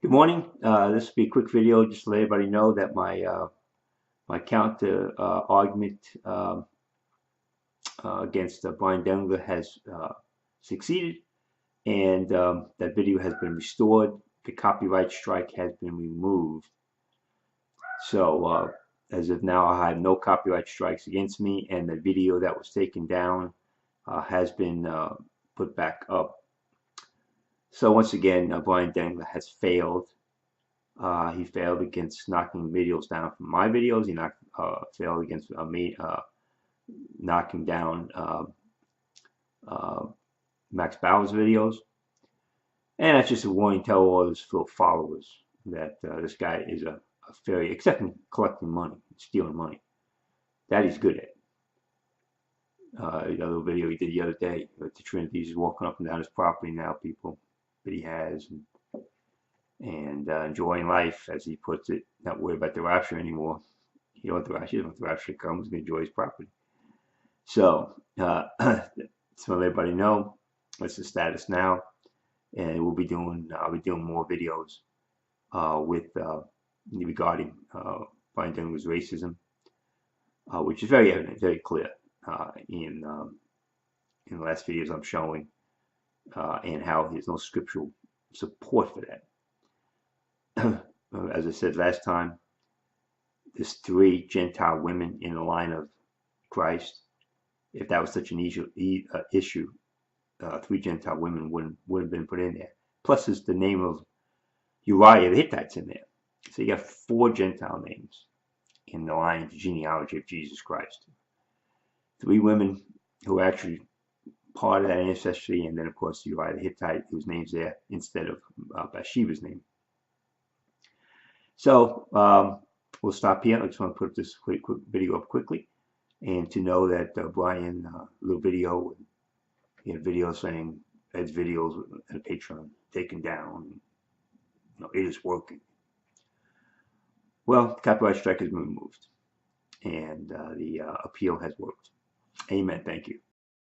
Good morning. This will be a quick video just to let everybody know that my counter argument against Brian Dengler has succeeded, and that video has been restored. The copyright strike has been removed. So as of now, I have no copyright strikes against me, and the video that was taken down has been put back up. So once again, Brian Dengler has failed. He failed against knocking videos down from my videos. He failed against me knocking down Max Bauer's videos. And that's just a warning to all his followers that this guy is a failure, except in collecting money, stealing money. That he's good at. The other video he did the other day with the Trinity, he's walking up and down his property now, people that he has. And enjoying life, as he puts it, not worried about the rapture anymore. He doesn't want the rapture to come. He's going to enjoy his property. So, to let everybody know, what's the status now, and I'll be doing more videos regarding Brian Dengler's racism, which is very evident, very clear in the last videos I'm showing, and how there's no scriptural support for that. As I said last time, there's 3 Gentile women in the line of Christ. If that was such an issue, 3 Gentile women would have been put in there. Plus, there's the name of Uriah the Hittite's in there. So you got 4 Gentile names in the line of genealogy of Jesus Christ. 3 women who are actually part of that ancestry, and then of course Uriah the Hittite, whose name's there instead of Bathsheba's name. So we'll stop here. I just want to put this quick video up quickly, and to know that Brian, little video, he had video saying Ed's videos and Patreon taken down. It is working. Well, the copyright strike has been removed, and the appeal has worked. Amen. Thank you.